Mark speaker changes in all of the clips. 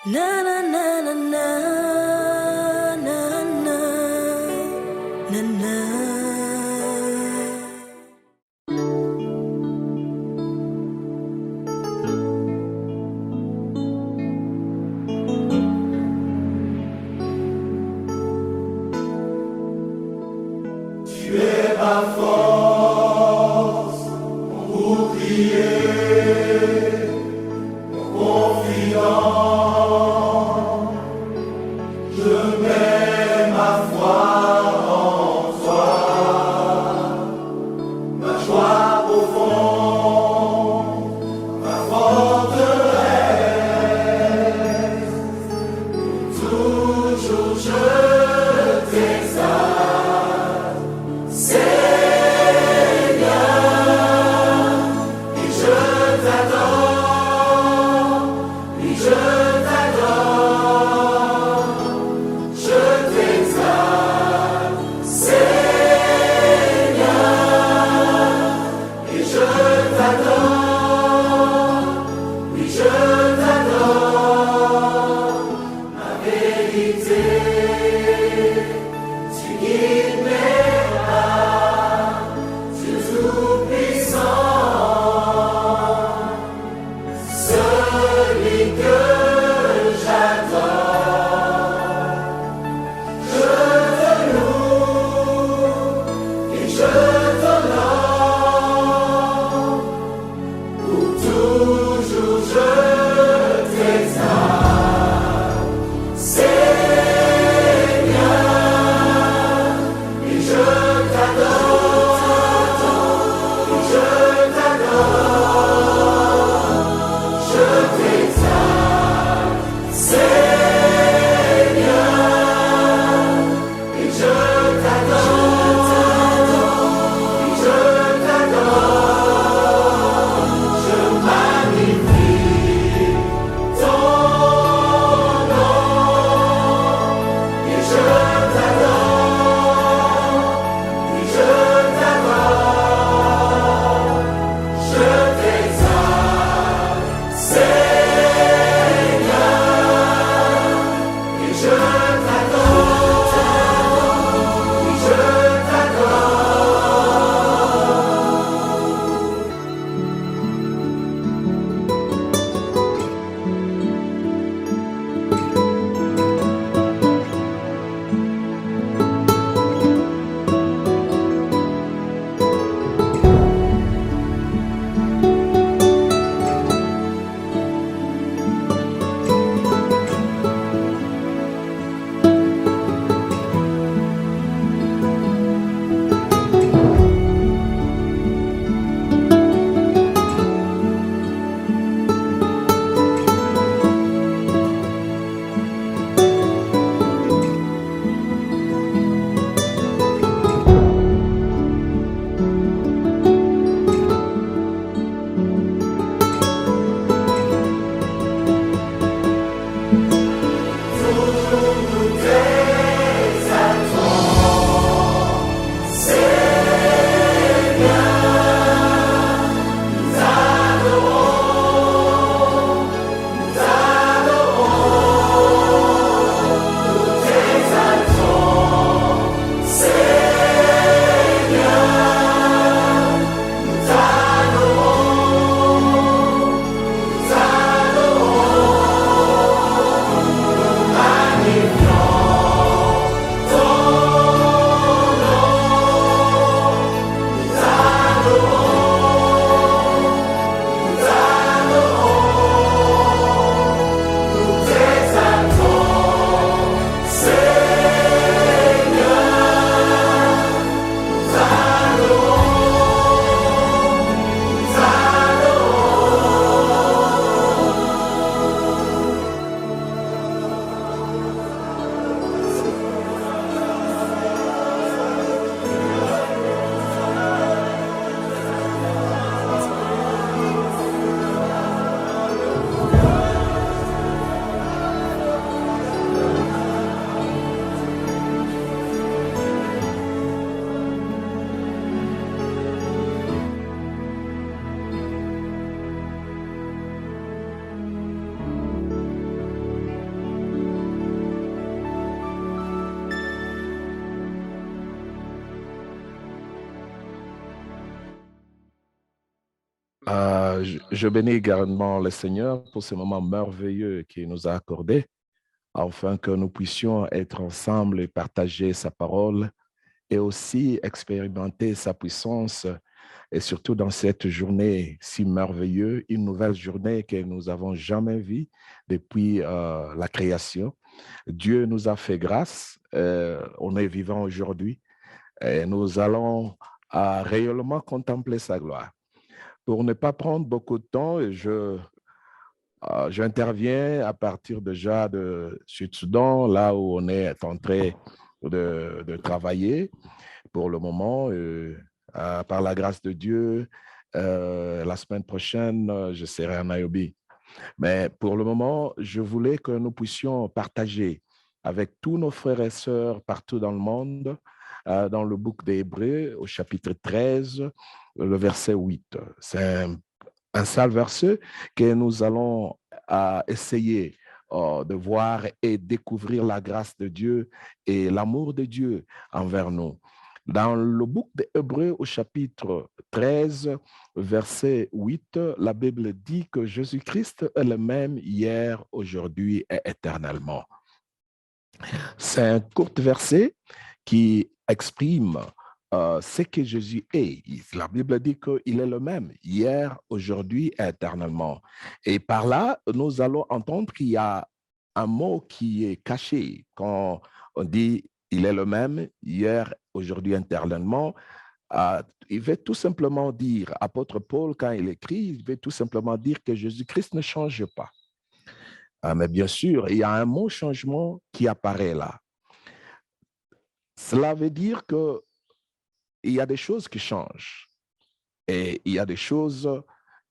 Speaker 1: Na na na na na na na na na.
Speaker 2: Tu es ma force, mon bouclier, mon confident. Je mets ma foi en toi, ma joie profonde, ma forteresse. Toujours je t'exalte, Seigneur, et je t'adore, et je
Speaker 3: Je bénis également le Seigneur pour ce moment merveilleux qu'il nous a accordé, afin que nous puissions être ensemble et partager sa parole et aussi expérimenter sa puissance, et surtout dans cette journée si merveilleuse, une nouvelle journée que nous n'avons jamais vue depuis la création. Dieu nous a fait grâce, on est vivant aujourd'hui et nous allons réellement contempler sa gloire. Pour ne pas prendre beaucoup de temps, j'interviens à partir déjà de Sud-Soudan, là où on est en train de travailler pour le moment. Par la grâce de Dieu, la semaine prochaine, je serai en Nairobi. Mais pour le moment, je voulais que nous puissions partager avec tous nos frères et sœurs partout dans le monde, dans le bouc des Hébreux, au chapitre 13, le verset 8. C'est un seul verset que nous allons essayer de voir et découvrir la grâce de Dieu et l'amour de Dieu envers nous. Dans le bouc des Hébreux, au chapitre 13, verset 8, la Bible dit que Jésus-Christ est le même hier, aujourd'hui et éternellement. C'est un court verset qui exprime ce que Jésus est. La Bible dit qu'il est le même hier, aujourd'hui et éternellement. Et par là, nous allons entendre qu'il y a un mot qui est caché quand on dit il est le même hier, aujourd'hui, éternellement. Il veut tout simplement dire, apôtre Paul, quand il écrit, il veut tout simplement dire que Jésus-Christ ne change pas. Mais bien sûr, il y a un mot changement qui apparaît là. Cela veut dire qu'il y a des choses qui changent et il y a des choses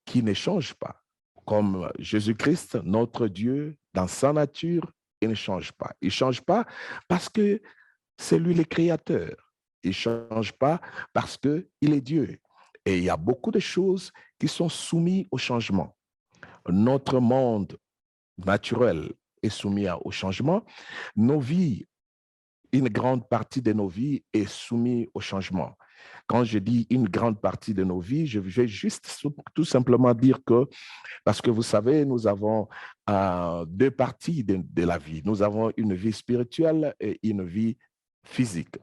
Speaker 3: qui ne changent pas. Comme Jésus-Christ, notre Dieu, dans sa nature, il ne change pas. Il ne change pas parce que c'est lui le créateur. Il ne change pas parce qu'il est Dieu. Et il y a beaucoup de choses qui sont soumises au changement. Notre monde naturel est soumis au changement. Nos vies, une grande partie de nos vies est soumise au changement. Quand je dis une grande partie de nos vies, je vais juste tout simplement dire que, parce que vous savez, nous avons deux parties de la vie. Nous avons une vie spirituelle et une vie physique.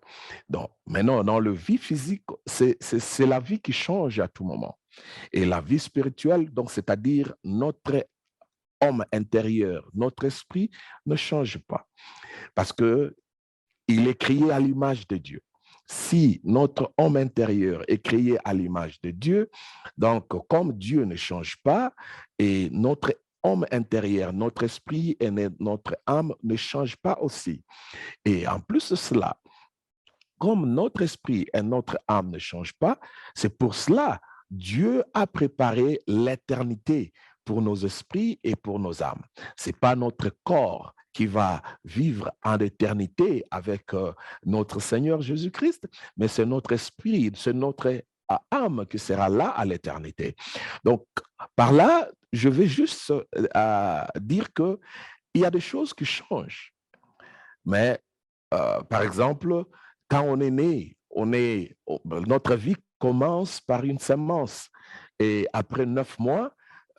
Speaker 3: Donc, maintenant, dans la vie physique, c'est la vie qui change à tout moment. Et la vie spirituelle, donc, c'est-à-dire notre homme intérieur, notre esprit ne change pas. Parce que il est créé à l'image de Dieu. Si notre homme intérieur est créé à l'image de Dieu, donc comme Dieu ne change pas et notre homme intérieur, notre esprit et notre âme ne changent pas aussi. Et en plus de cela, comme notre esprit et notre âme ne changent pas, c'est pour cela Dieu a préparé l'éternité pour nos esprits et pour nos âmes. Ce n'est pas notre corps qui va vivre en éternité avec notre Seigneur Jésus-Christ, mais c'est notre esprit, c'est notre âme qui sera là à l'éternité. Donc, par là, je vais juste dire qu'il y a des choses qui changent. Mais, par exemple, quand on est né, notre vie commence par une semence. Et après 9 mois,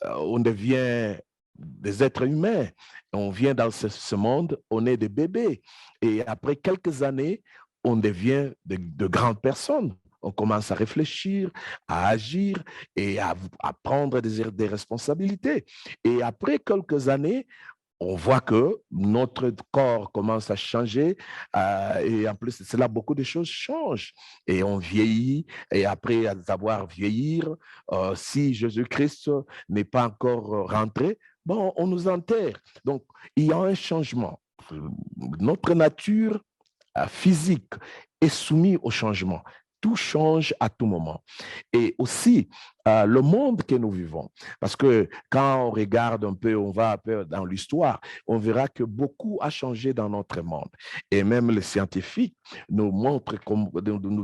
Speaker 3: on devient des êtres humains. On vient dans ce monde, on est des bébés. Et après quelques années, on devient de grandes personnes. On commence à réfléchir, à agir et à prendre des responsabilités. Et après quelques années, on voit que notre corps commence à changer et en plus de cela, beaucoup de choses changent et on vieillit et après avoir vieillir, si Jésus-Christ n'est pas encore rentré, bon, on nous enterre. Donc, il y a un changement. Notre nature physique est soumise au changement. Tout change à tout moment. Et aussi, le monde que nous vivons. Parce que quand on regarde un peu, on va un peu dans l'histoire, on verra que beaucoup a changé dans notre monde. Et même les scientifiques nous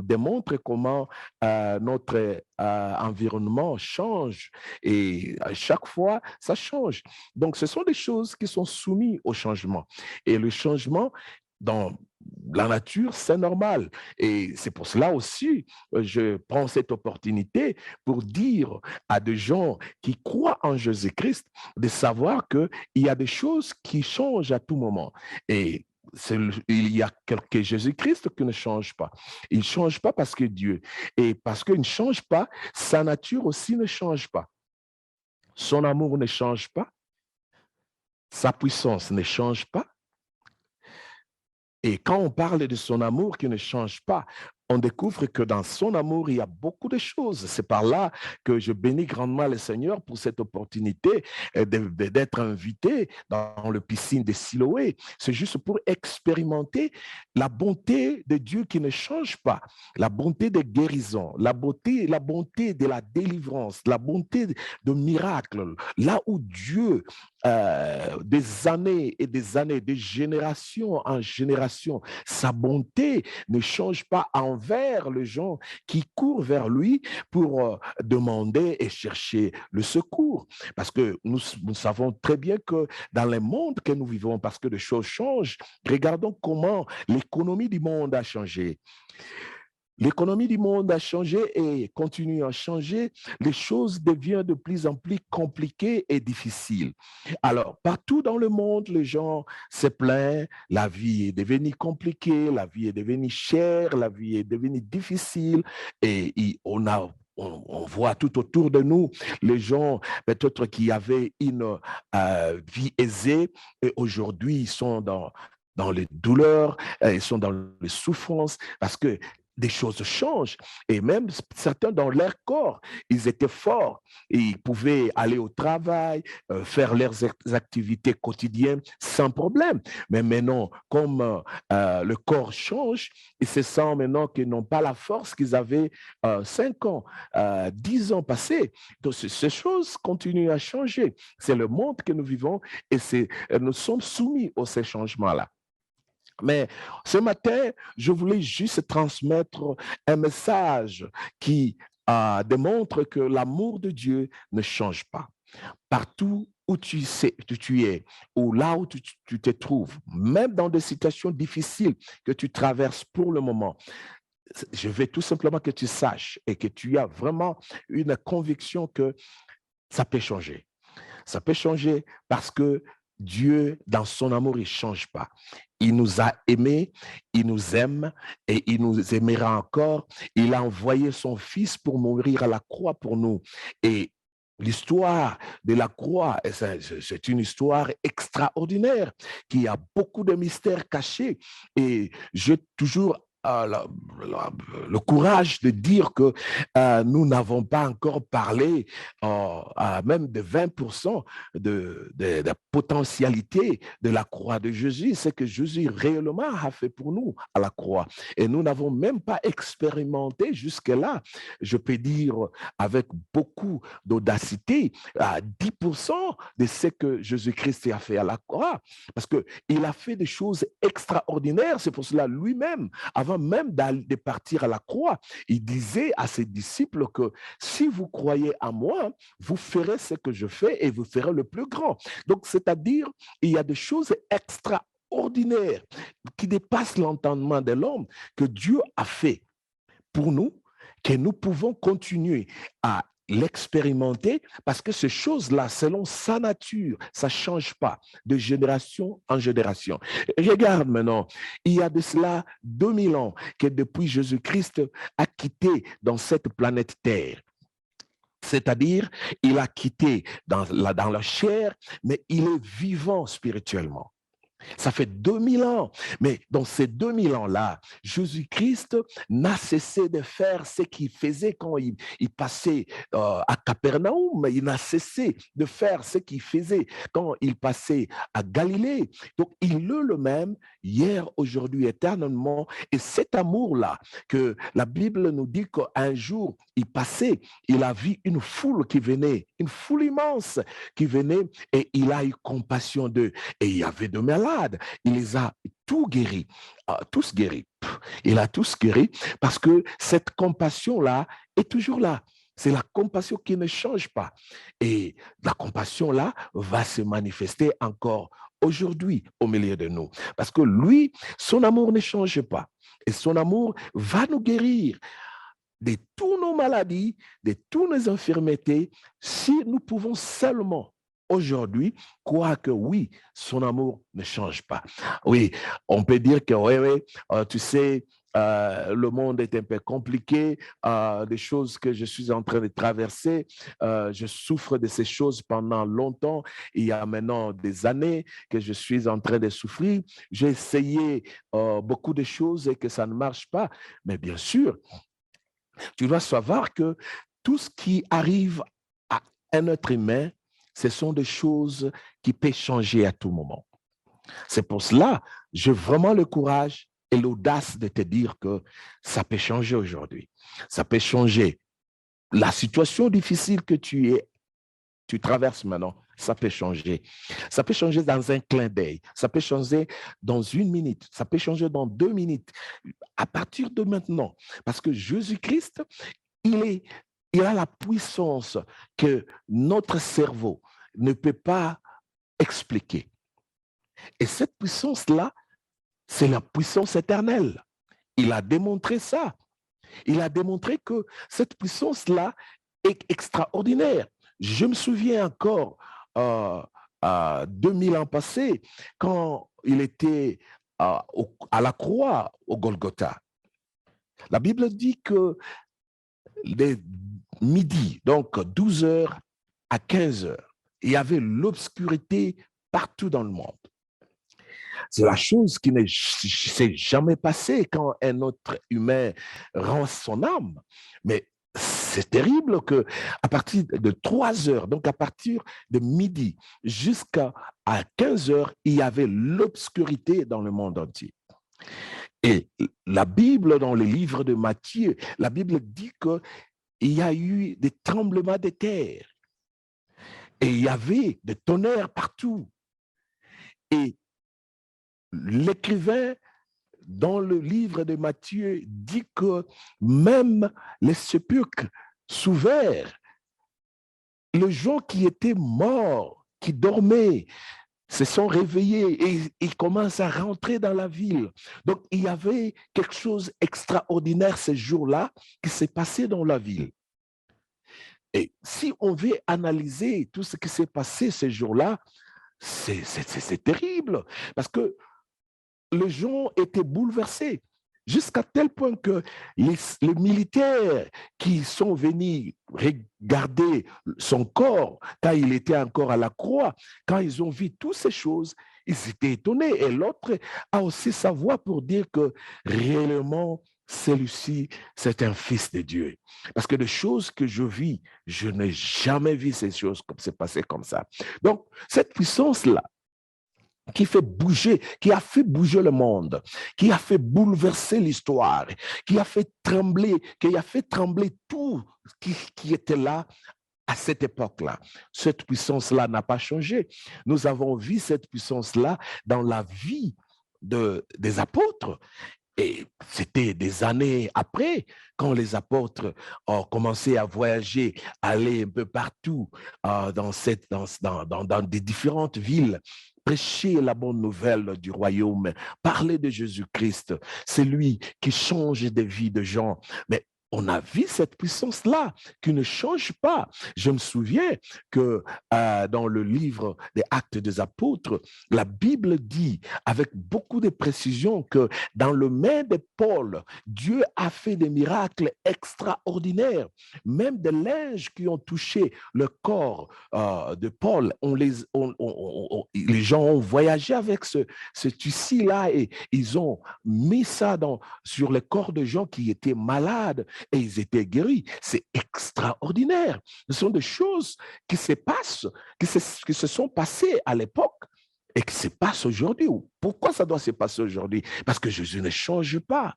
Speaker 3: démontrent comment notre environnement change. Et à chaque fois, ça change. Donc, ce sont des choses qui sont soumises au changement. Et le changement, dans la nature, c'est normal. Et c'est pour cela aussi, je prends cette opportunité pour dire à des gens qui croient en Jésus-Christ de savoir qu'il y a des choses qui changent à tout moment. Et il y a que Jésus-Christ qui ne change pas. Il ne change pas parce que Dieu. Et parce qu'il ne change pas, sa nature aussi ne change pas. Son amour ne change pas. Sa puissance ne change pas. Et quand on parle de son amour qui ne change pas, on découvre que dans son amour, il y a beaucoup de choses. C'est par là que je bénis grandement le Seigneur pour cette opportunité d'être invité dans le piscine de Siloé. C'est juste pour expérimenter la bonté de Dieu qui ne change pas, la bonté de guérison, la bonté de la délivrance, la bonté de miracles. Là où Dieu, des années et des années, de génération en génération, sa bonté ne change pas envers les gens qui courent vers lui pour demander et chercher le secours. Parce que nous savons très bien que dans le monde que nous vivons, parce que les choses changent, regardons comment l'économie du monde a changé. L'économie du monde a changé et continue à changer. Les choses deviennent de plus en plus compliquées et difficiles. Alors, partout dans le monde, les gens se plaignent. La vie est devenue compliquée, la vie est devenue chère, la vie est devenue difficile. Et on voit tout autour de nous les gens peut-être qui avaient une vie aisée et aujourd'hui ils sont dans les douleurs, ils sont dans les souffrances parce que des choses changent. Et même certains dans leur corps, ils étaient forts. Et ils pouvaient aller au travail, faire leurs activités quotidiennes sans problème. Mais maintenant, comme le corps change, ils se sentent maintenant qu'ils n'ont pas la force qu'ils avaient 5 ans, 10 ans passés. Donc, ces choses continuent à changer. C'est le monde que nous vivons et nous sommes soumis à ces changements-là. Mais ce matin, je voulais juste transmettre un message qui démontre que l'amour de Dieu ne change pas. Partout où tu es, ou là où tu te trouves, même dans des situations difficiles que tu traverses pour le moment, je veux tout simplement que tu saches et que tu as vraiment une conviction que ça peut changer. Ça peut changer parce que Dieu, dans son amour, il ne change pas. Il nous a aimés, il nous aime et il nous aimera encore. Il a envoyé son Fils pour mourir à la croix pour nous. Et l'histoire de la croix, c'est une histoire extraordinaire qui a beaucoup de mystères cachés. Et j'ai toujours le courage de dire que nous n'avons pas encore parlé même de 20% de potentialité de la croix de Jésus. C'est que Jésus réellement a fait pour nous à la croix. Et nous n'avons même pas expérimenté jusque-là, je peux dire avec beaucoup d'audacité, à 10% de ce que Jésus-Christ a fait à la croix. Parce qu'il a fait des choses extraordinaires. C'est pour cela lui-même, avant même de partir à la croix, il disait à ses disciples que si vous croyez à moi, vous ferez ce que je fais et vous ferez le plus grand. Donc, c'est-à-dire, il y a des choses extraordinaires qui dépassent l'entendement de l'homme que Dieu a fait pour nous, que nous pouvons continuer à l'expérimenter parce que ces choses-là, selon sa nature, ça ne change pas de génération en génération. Regarde maintenant, il y a de cela 2000 ans que depuis Jésus-Christ a quitté dans cette planète Terre. C'est-à-dire, il a quitté dans la chair, mais il est vivant spirituellement. Ça fait 2000 ans. Mais dans ces 2000 ans-là, Jésus-Christ n'a cessé de faire ce qu'il faisait quand il passait à Capernaum. Il n'a cessé de faire ce qu'il faisait quand il passait à Galilée. Donc, il est le même hier, aujourd'hui, éternellement. Et cet amour-là, que la Bible nous dit qu'un jour, il passait, il a vu une foule qui venait, une foule immense qui venait et il a eu compassion d'eux. Et il y avait de malades. Il les a tous guéris, tous guéris. Il a tous guéris parce que cette compassion-là est toujours là. C'est la compassion qui ne change pas. Et la compassion là va se manifester encore aujourd'hui au milieu de nous. Parce que lui, son amour ne change pas. Et son amour va nous guérir de toutes nos maladies, de toutes nos infirmités, si nous pouvons seulement aujourd'hui croire que oui, son amour ne change pas. Oui, on peut dire que oui, tu sais, le monde est un peu compliqué, des choses que je suis en train de traverser, je souffre de ces choses pendant longtemps, il y a maintenant des années que je suis en train de souffrir, j'ai essayé beaucoup de choses et que ça ne marche pas, mais bien sûr, tu dois savoir que tout ce qui arrive à un être humain, ce sont des choses qui peuvent changer à tout moment. C'est pour cela, j'ai vraiment le courage et l'audace de te dire que ça peut changer aujourd'hui. Ça peut changer. La situation difficile que tu traverses maintenant, ça peut changer. Ça peut changer dans un clin d'œil. Ça peut changer dans 1 minute. Ça peut changer dans 2 minutes. À partir de maintenant, parce que Jésus-Christ, il a la puissance que notre cerveau ne peut pas expliquer. Et cette puissance-là, c'est la puissance éternelle. Il a démontré ça. Il a démontré que cette puissance-là est extraordinaire. Je me souviens encore, 2000 ans passés, quand il était à la croix au Golgotha. La Bible dit que les midi, donc 12 heures à 15 heures, il y avait l'obscurité partout dans le monde. C'est la chose qui ne s'est jamais passée quand un autre humain rend son âme. Mais c'est terrible que à partir de 3 heures, donc à partir de midi jusqu'à 15 heures, il y avait l'obscurité dans le monde entier. Et la Bible, dans le livre de Matthieu, la Bible dit qu'il y a eu des tremblements de terre. Et il y avait des tonnerres partout. Et l'écrivain, dans le livre de Matthieu, dit que même les sépulcres s'ouverts, les gens qui étaient morts, qui dormaient, se sont réveillés et ils commencent à rentrer dans la ville. Donc, il y avait quelque chose d'extraordinaire ce jour-là qui s'est passé dans la ville. Et si on veut analyser tout ce qui s'est passé ce jour-là, c'est terrible parce que les gens étaient bouleversés jusqu'à tel point que les militaires qui sont venus regarder son corps quand il était encore à la croix, quand ils ont vu toutes ces choses, ils étaient étonnés. Et l'autre a aussi sa voix pour dire que réellement, celui-ci, c'est un fils de Dieu. Parce que des choses que je vis, je n'ai jamais vu ces choses comme c'est passé comme ça. Donc, cette puissance-là, qui a fait bouger le monde, qui a fait bouleverser l'histoire, qui a fait trembler tout qui était là à cette époque-là. Cette puissance-là n'a pas changé. Nous avons vu cette puissance-là dans la vie des apôtres. Et c'était des années après, quand les apôtres ont commencé à voyager, aller un peu partout dans des différentes villes, prêcher la bonne nouvelle du royaume, parler de Jésus-Christ. C'est lui qui change des vies de gens. Mais on a vu cette puissance-là qui ne change pas. Je me souviens que dans le livre des Actes des Apôtres, la Bible dit avec beaucoup de précision que dans le main de Paul, Dieu a fait des miracles extraordinaires. Même des linges qui ont touché le corps de Paul, les gens ont voyagé avec ce tissu-là et ils ont mis ça sur le corps de gens qui étaient malades et ils étaient guéris. C'est extraordinaire. Ce sont des choses qui se passent, qui se sont passées à l'époque et qui se passent aujourd'hui. Pourquoi ça doit se passer aujourd'hui? Parce que Jésus ne change pas.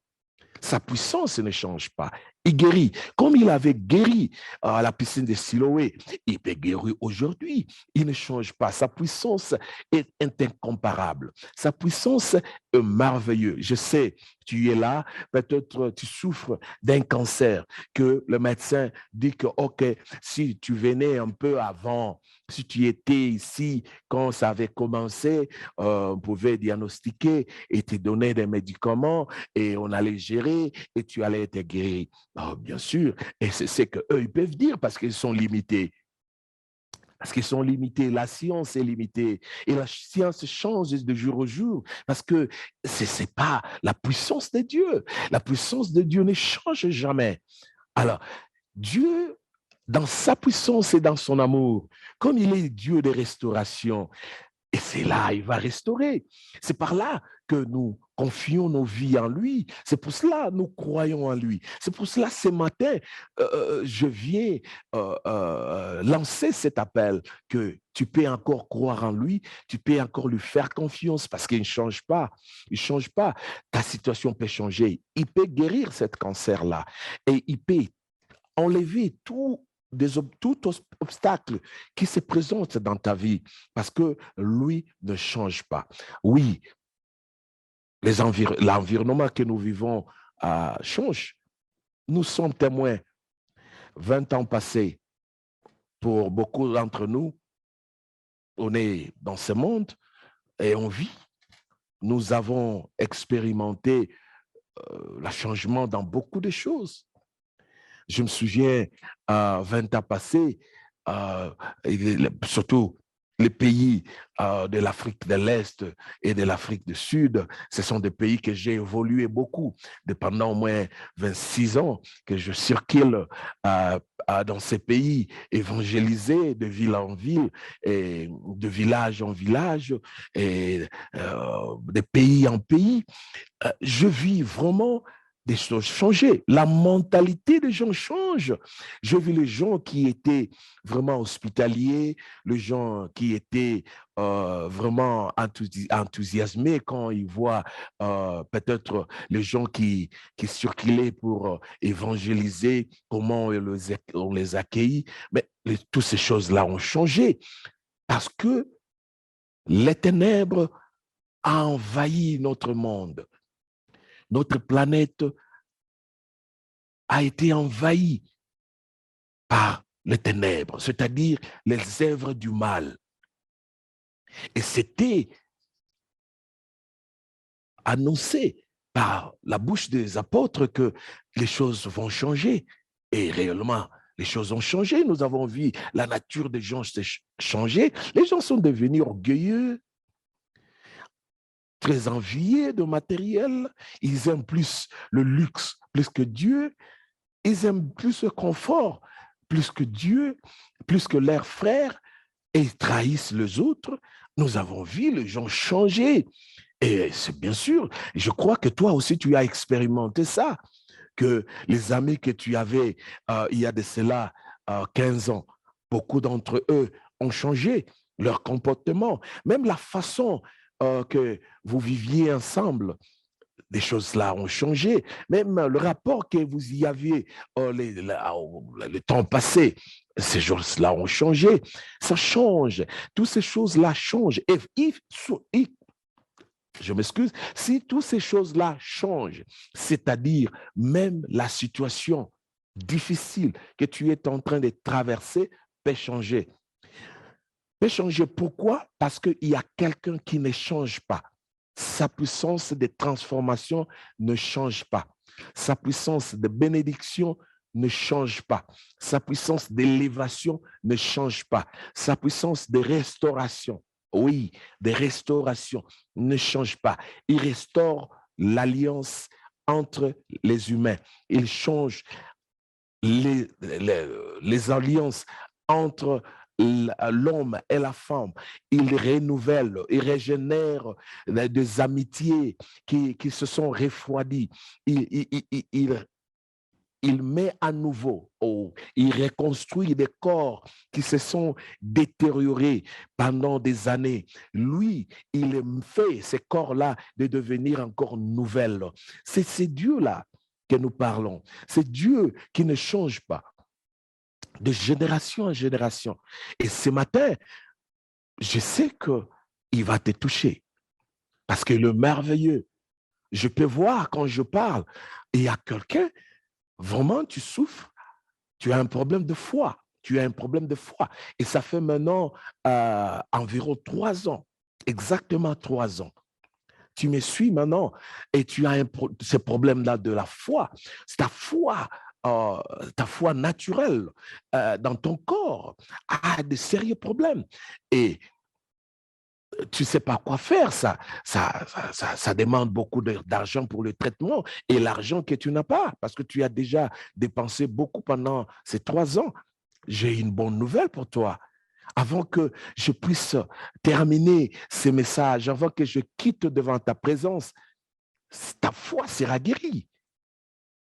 Speaker 3: Sa puissance ne change pas. Il guérit. Comme il avait guéri à la piscine de Siloé, il peut guérir aujourd'hui. Il ne change pas. Sa puissance est incomparable. Sa puissance est merveilleuse. Je sais, tu es là, peut-être tu souffres d'un cancer, que le médecin dit que, OK, si tu venais un peu avant, si tu étais ici quand ça avait commencé, on pouvait diagnostiquer et te donner des médicaments et on allait gérer et tu allais être guéri. Oh, bien sûr, et c'est ce qu'eux, ils peuvent dire parce qu'ils sont limités. Parce qu'ils sont limités, la science est limitée et la science change de jour au jour parce que ce n'est pas la puissance de Dieu. La puissance de Dieu ne change jamais. Alors, Dieu, dans sa puissance et dans son amour, comme il est Dieu de restauration, et c'est là, il va restaurer. C'est par là que nous confions nos vies en lui. C'est pour cela que nous croyons en lui. C'est pour cela, ce matin, je viens lancer cet appel que tu peux encore croire en lui, tu peux encore lui faire confiance parce qu'il ne change pas. Il ne change pas. Ta situation peut changer. Il peut guérir ce cancer-là et il peut enlever tout obstacle qui se présente dans ta vie parce que lui ne change pas. Oui, l'environnement que nous vivons change. Nous sommes témoins. 20 ans passés, pour beaucoup d'entre nous, on est dans ce monde et on vit. Nous avons expérimenté le changement dans beaucoup de choses. Je me souviens, 20 ans passés, surtout les pays de l'Afrique de l'Est et de l'Afrique du Sud, ce sont des pays que j'ai évolué beaucoup. Pendant au moins 26 ans que je circule dans ces pays, évangélisés de ville en ville, et de village en village, et de pays en pays. Je vis vraiment des choses changer. La mentalité des gens change. Je vis les gens qui étaient vraiment hospitaliers, les gens qui étaient vraiment enthousiasmés quand ils voient peut-être les gens qui circulaient pour évangéliser, comment on les accueille. Mais toutes ces choses-là ont changé parce que les ténèbres ont envahi notre monde. Notre planète a été envahie par les ténèbres, c'est-à-dire les œuvres du mal. Et c'était annoncé par la bouche des apôtres que les choses vont changer. Et réellement, les choses ont changé. Nous avons vu la nature des gens changer. Les gens sont devenus orgueilleux, très envieux de matériel. Ils aiment plus le luxe, plus que Dieu. Ils aiment plus le confort, plus que Dieu, plus que leurs frères, et ils trahissent les autres. Nous avons vu les gens changer. Et c'est bien sûr, je crois que toi aussi, tu as expérimenté ça, que les amis que tu avais il y a de cela 15 ans, beaucoup d'entre eux ont changé leur comportement, même la façon que vous viviez ensemble. Des choses-là ont changé. Même le rapport que vous y aviez le temps passé, ces choses-là ont changé. Ça change. Toutes ces choses-là changent. Je m'excuse, si toutes ces choses-là changent, c'est-à-dire même la situation difficile que tu es en train de traverser peut changer. Peut changer pourquoi? Parce qu'il y a quelqu'un qui ne change pas. Sa puissance de transformation ne change pas. Sa puissance de bénédiction ne change pas. Sa puissance d'élévation ne change pas. Sa puissance de restauration, oui, de restauration ne change pas. Il restaure l'alliance entre les humains. Il change les alliances entre l'homme et la femme. Il renouvelle, il régénère des amitiés qui se sont refroidies. Il met à nouveau, il reconstruit des corps qui se sont détériorés pendant des années. Lui, il fait ces corps-là de devenir encore nouvelles. C'est Dieu-là. que nous parlons. C'est Dieu qui ne change pas de génération en génération. Et ce matin, je sais qu'il va te toucher parce que le merveilleux, je peux voir quand je parle, il y a quelqu'un, vraiment, tu souffres, tu as un problème de foi. Tu as un problème de foi. Et ça fait maintenant environ 3 ans, exactement 3 ans. Tu me suis maintenant et tu as ce problème-là de la foi. C'est ta foi naturelle dans ton corps a de sérieux problèmes. Et tu ne sais pas quoi faire, ça demande beaucoup d'argent pour le traitement et l'argent que tu n'as pas parce que tu as déjà dépensé beaucoup pendant ces 3 ans. J'ai une bonne nouvelle pour toi. Avant que je puisse terminer ces messages, avant que je quitte devant ta présence, ta foi sera guérie.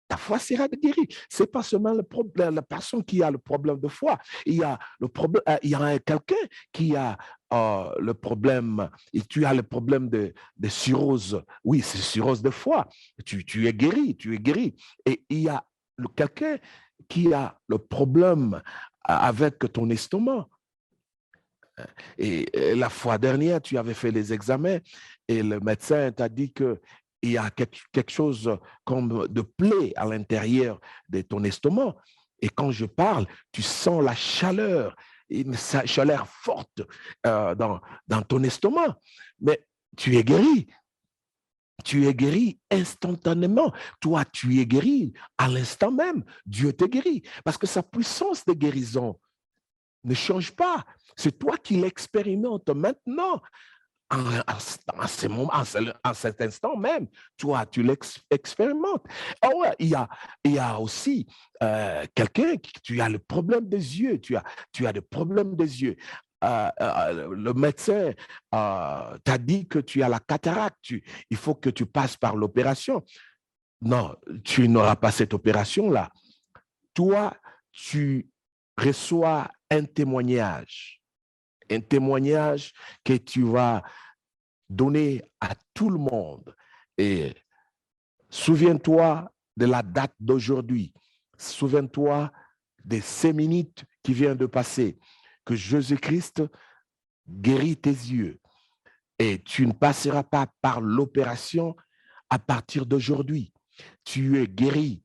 Speaker 3: Ta foi sera guérie. Ce n'est pas seulement la personne qui a le problème de foi. Il y a quelqu'un qui a le problème, et tu as le problème de cirrhose. Oui, c'est cirrhose de foie. Tu es guéri, tu es guéri. Et il y a quelqu'un qui a le problème avec ton estomac. Et la fois dernière, tu avais fait les examens et le médecin t'a dit qu'il y a quelque chose comme de plaie à l'intérieur de ton estomac. Et quand je parle, tu sens la chaleur, une chaleur forte dans ton estomac. Mais tu es guéri. Tu es guéri instantanément. Toi, tu es guéri à l'instant même. Dieu te guérit. Parce que sa puissance de guérison ne change pas. C'est toi qui l'expérimentes maintenant. En cet instant même, toi, tu l'expérimentes. Ah ouais, il y a aussi quelqu'un tu as le problème des yeux, tu as le problème des yeux. Le médecin t'a dit que tu as la cataracte, il faut que tu passes par l'opération. Non, tu n'auras pas cette opération-là. Toi, tu reçois un témoignage que tu vas donner à tout le monde. Et souviens-toi de la date d'aujourd'hui. Souviens-toi de ces minutes qui viennent de passer, que Jésus-Christ guérit tes yeux. Et tu ne passeras pas par l'opération à partir d'aujourd'hui. Tu es guéri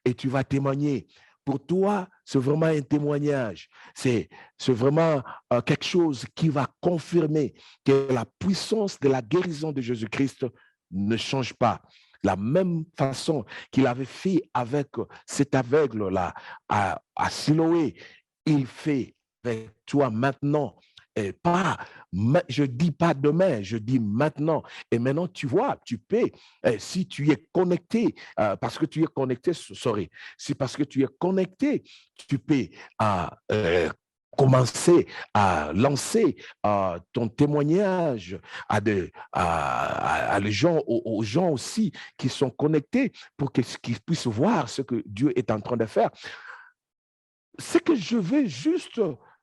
Speaker 3: et tu vas témoigner. Pour toi, c'est vraiment un témoignage. C'est vraiment quelque chose qui va confirmer que la puissance de la guérison de Jésus-Christ ne change pas. La même façon qu'il avait fait avec cet aveugle-là à Siloé, il fait avec toi maintenant. Et pas, je dis pas demain, je dis maintenant. Et maintenant, tu vois, tu peux, si tu es connecté, parce que tu es connecté, c'est parce que tu es connecté, tu peux commencer à lancer ton témoignage aux gens aussi qui sont connectés pour qu'ils puissent voir ce que Dieu est en train de faire. C'est que je veux juste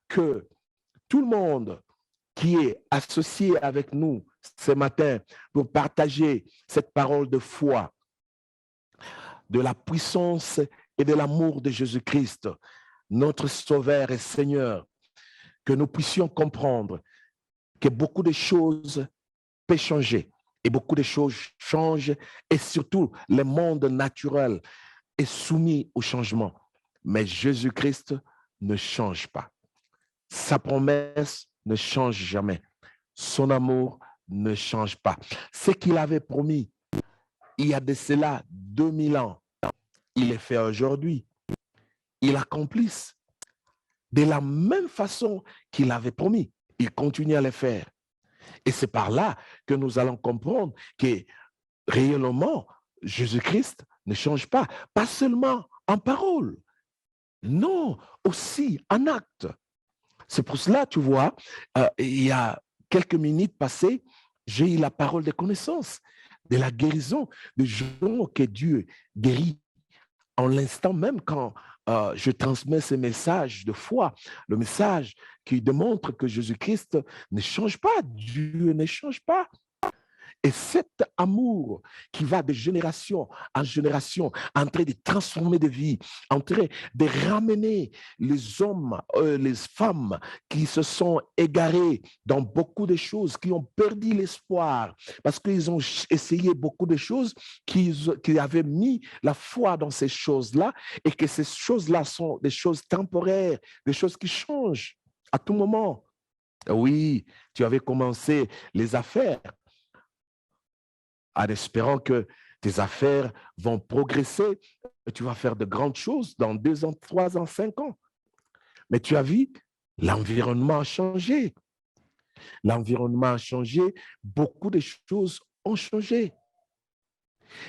Speaker 3: que tout le monde qui est associé avec nous ce matin pour partager cette parole de foi, de la puissance et de l'amour de Jésus-Christ, notre Sauveur et Seigneur, que nous puissions comprendre que beaucoup de choses peuvent changer et beaucoup de choses changent et surtout le monde naturel est soumis au changement. Mais Jésus-Christ ne change pas. Sa promesse ne change jamais. Son amour ne change pas. Ce qu'il avait promis il y a de cela 2000 ans, il est fait aujourd'hui. Il accomplisse de la même façon qu'il avait promis. Il continue à le faire. Et c'est par là que nous allons comprendre que réellement, Jésus-Christ ne change pas. Pas seulement en parole. Non, aussi en acte. C'est pour cela, tu vois, il y a quelques minutes passées, j'ai eu la parole de connaissance, de la guérison, de gens que Dieu guérit en l'instant même quand je transmets ce message de foi, le message qui démontre que Jésus-Christ ne change pas, Dieu ne change pas. Et cet amour qui va de génération en génération, en train de transformer des vies, en train de ramener les hommes, les femmes qui se sont égarés dans beaucoup de choses, qui ont perdu l'espoir, parce qu'ils ont essayé beaucoup de choses, qui avaient mis la foi dans ces choses-là, et que ces choses-là sont des choses temporaires, des choses qui changent à tout moment. Oui, tu avais commencé les affaires en espérant que tes affaires vont progresser et tu vas faire de grandes choses dans 2 ans, 3 ans, 5 ans. Mais tu as vu, l'environnement a changé. L'environnement a changé, beaucoup de choses ont changé.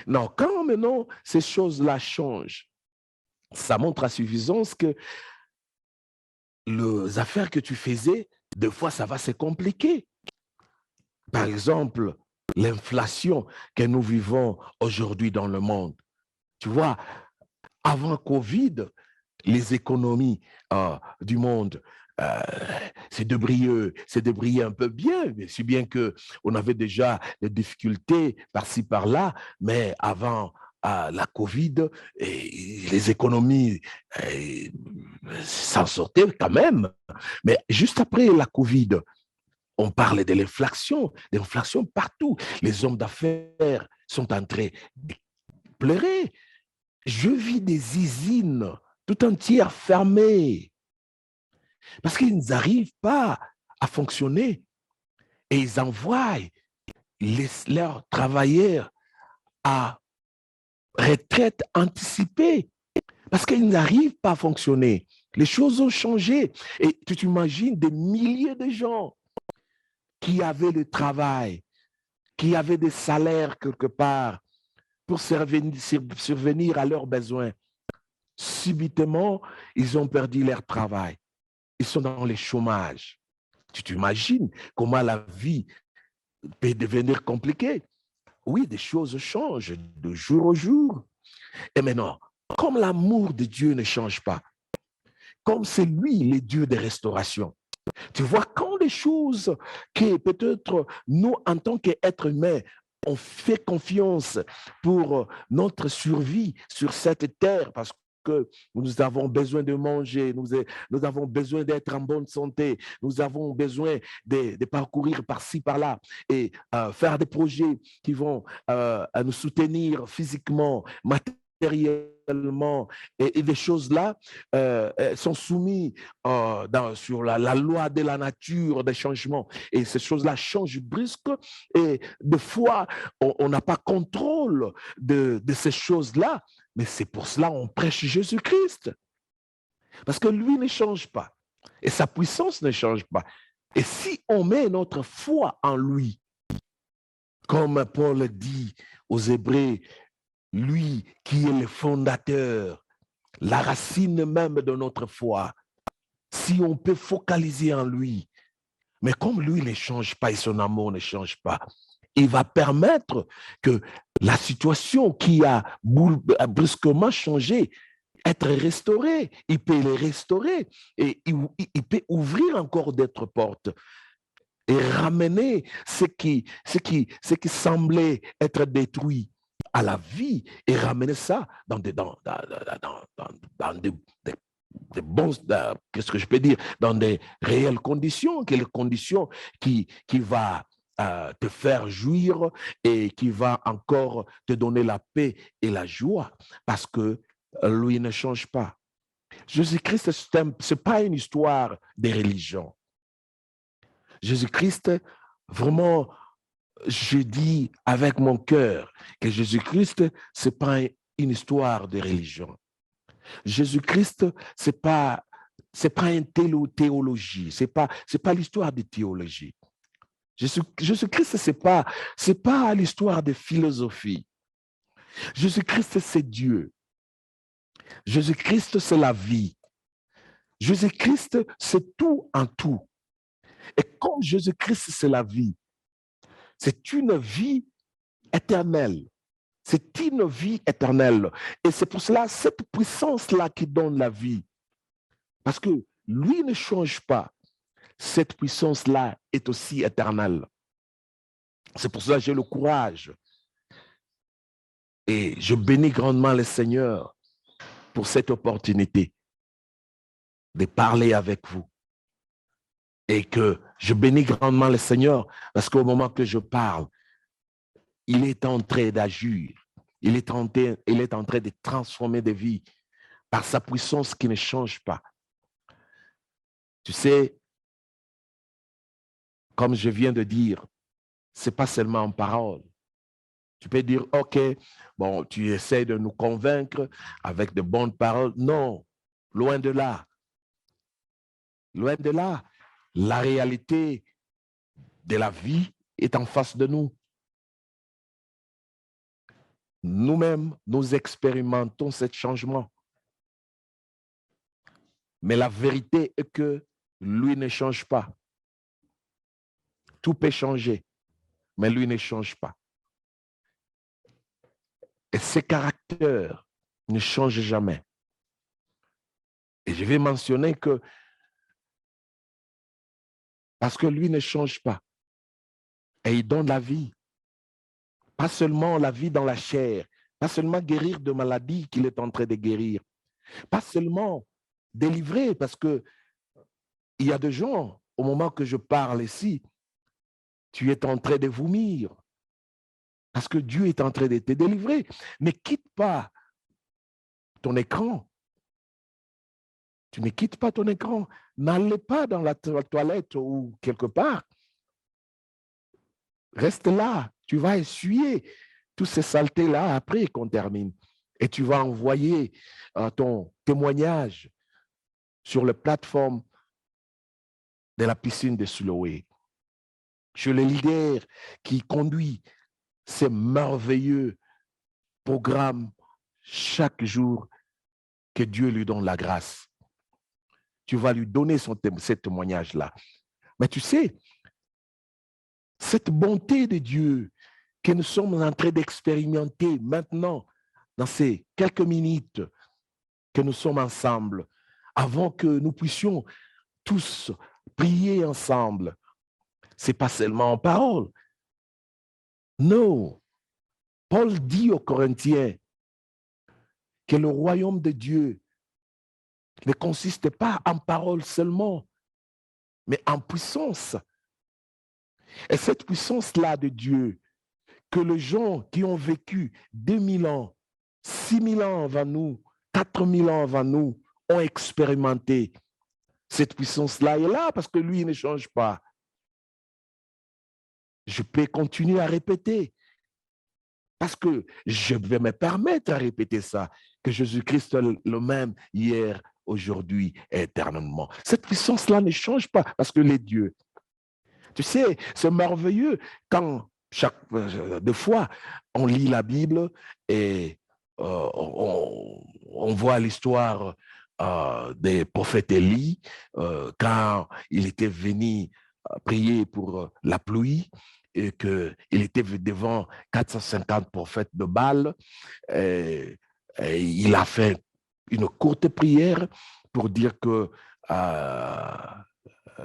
Speaker 3: Non, quand maintenant ces choses-là changent, ça montre à suffisance que les affaires que tu faisais, des fois, ça va se compliquer. Par exemple, l'inflation que nous vivons aujourd'hui dans le monde. Tu vois, avant Covid, les économies du monde, c'est de briller un peu bien, si bien qu'on avait déjà des difficultés par-ci, par-là, mais avant la Covid, les économies s'en sortaient quand même. Mais juste après la Covid, on parle de l'inflation partout. Les hommes d'affaires sont en train de pleurer. Je vis des usines tout entières fermées parce qu'ils n'arrivent pas à fonctionner et ils envoient leurs travailleurs à retraite anticipée parce qu'ils n'arrivent pas à fonctionner. Les choses ont changé et tu t'imagines des milliers de gens qui avaient le travail, qui avaient des salaires quelque part pour survenir à leurs besoins. Subitement, ils ont perdu leur travail. Ils sont dans le chômage. Tu t'imagines comment la vie peut devenir compliquée? Oui, des choses changent de jour au jour. Et maintenant, comme l'amour de Dieu ne change pas, comme c'est lui le Dieu de restauration, tu vois, quand les choses que peut-être nous, en tant qu'êtres humains, on fait confiance pour notre survie sur cette terre, parce que nous avons besoin de manger, nous avons besoin d'être en bonne santé, nous avons besoin de parcourir par-ci, par-là et faire des projets qui vont nous soutenir physiquement, matériellement, et des choses-là sont soumises sur la loi de la nature, des changements. Et ces choses-là changent brusque et des fois, on n'a pas contrôle de ces choses-là. Mais c'est pour cela qu'on prêche Jésus-Christ. Parce que lui ne change pas. Et sa puissance ne change pas. Et si on met notre foi en lui, comme Paul dit aux Hébreux, lui qui est le fondateur, la racine même de notre foi, si on peut focaliser en lui, mais comme lui ne change pas et son amour ne change pas, il va permettre que la situation qui a brusquement changé, être restaurée, il peut les restaurer et il peut ouvrir encore d'autres portes et ramener ce qui semblait être détruit à la vie et ramener ça dans des bons, qu'est-ce que je peux dire, dans des réelles conditions, quelles conditions qui va te faire jouir et qui va encore te donner la paix et la joie parce que lui ne change pas. Jésus-Christ, ce n'est pas une histoire de religion. Jésus-Christ, vraiment, je dis avec mon cœur que Jésus-Christ, ce n'est pas une histoire de religion. Jésus-Christ, ce n'est pas une théologie, ce n'est pas l'histoire de théologie. Jésus-Christ, ce n'est pas l'histoire de philosophie. Jésus-Christ, c'est Dieu. Jésus-Christ, c'est la vie. Jésus-Christ, c'est tout en tout. Et comme Jésus-Christ, c'est la vie, c'est une vie éternelle. C'est une vie éternelle. Et c'est pour cela, cette puissance-là qui donne la vie. Parce que lui ne change pas. Cette puissance-là est aussi éternelle. C'est pour ça que j'ai le courage. Et je bénis grandement le Seigneur pour cette opportunité de parler avec vous. Et que je bénis grandement le Seigneur parce qu'au moment que je parle, il est en train d'agir. Il est en train de transformer des vies par sa puissance qui ne change pas. Tu sais, comme je viens de dire, ce n'est pas seulement en parole. Tu peux dire, OK, bon, tu essaies de nous convaincre avec de bonnes paroles. Non, loin de là. Loin de là. La réalité de la vie est en face de nous. Nous-mêmes, nous expérimentons ce changement. Mais la vérité est que lui ne change pas. Tout peut changer, mais lui ne change pas. Et ses caractères ne changent jamais. Et je vais mentionner que parce que lui ne change pas, et il donne la vie, pas seulement la vie dans la chair, pas seulement guérir de maladies qu'il est en train de guérir, pas seulement délivrer, parce que il y a des gens, au moment que je parle ici, tu es en train de vomir, parce que Dieu est en train de te délivrer. Ne quitte pas ton écran. Tu ne quittes pas ton écran. N'allez pas dans la toilette ou quelque part. Reste là. Tu vas essuyer toutes ces saletés-là après qu'on termine. Et tu vas envoyer ton témoignage sur la plateforme de la piscine de Siloé. Je suis le leader qui conduit ces merveilleux programmes chaque jour que Dieu lui donne la grâce. Tu vas lui donner ce témoignage-là. Mais tu sais, cette bonté de Dieu que nous sommes en train d'expérimenter maintenant, dans ces quelques minutes que nous sommes ensemble, avant que nous puissions tous prier ensemble, ce n'est pas seulement en parole. Non. Paul dit aux Corinthiens que le royaume de Dieu ne consiste pas en parole seulement, mais en puissance. Et cette puissance-là de Dieu, que les gens qui ont vécu 2000 ans, 6000 ans avant nous, 4000 ans avant nous, ont expérimenté, cette puissance-là est là parce que lui, il ne change pas. Je peux continuer à répéter parce que je vais me permettre à répéter ça, que Jésus-Christ est le même hier, aujourd'hui et éternellement. Cette puissance-là ne change pas parce que les dieux. Tu sais, c'est merveilleux quand deux fois on lit la Bible et on voit l'histoire des prophètes Élie quand il était venu prier pour la pluie et qu'il était devant 450 prophètes de Baal. Et il a fait une courte prière pour dire que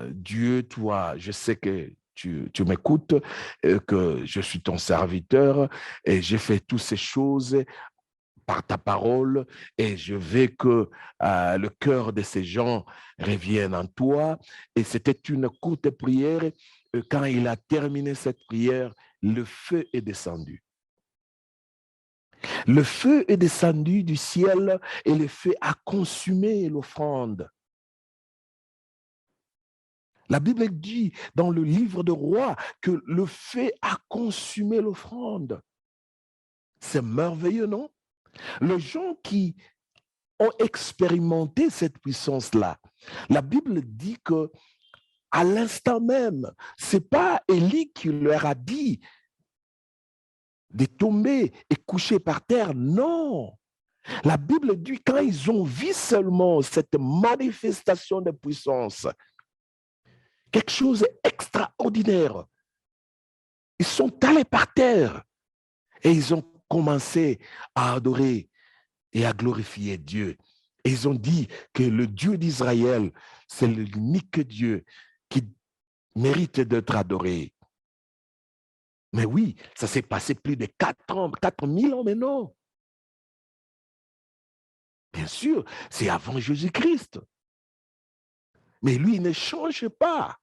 Speaker 3: Dieu, toi, je sais que tu m'écoutes, que je suis ton serviteur et j'ai fait toutes ces choses par ta parole et je veux que le cœur de ces gens revienne en toi. Et c'était une courte prière. Quand il a terminé cette prière, le feu est descendu. Le feu est descendu du ciel et le feu a consumé l'offrande. La Bible dit dans le livre de Rois que le feu a consumé l'offrande. C'est merveilleux, non? Les gens qui ont expérimenté cette puissance-là, la Bible dit que à l'instant même, ce n'est pas Élie qui leur a dit de tomber et coucher par terre. Non. La Bible dit quand ils ont vu seulement cette manifestation de puissance, quelque chose d'extraordinaire, ils sont allés par terre et ils ont commencé à adorer et à glorifier Dieu. Et ils ont dit que le Dieu d'Israël, c'est l'unique Dieu qui mérite d'être adoré. Mais oui, ça s'est passé plus de 4 ans, 4000 ans, mais non. Bien sûr, c'est avant Jésus-Christ. Mais lui, il ne change pas.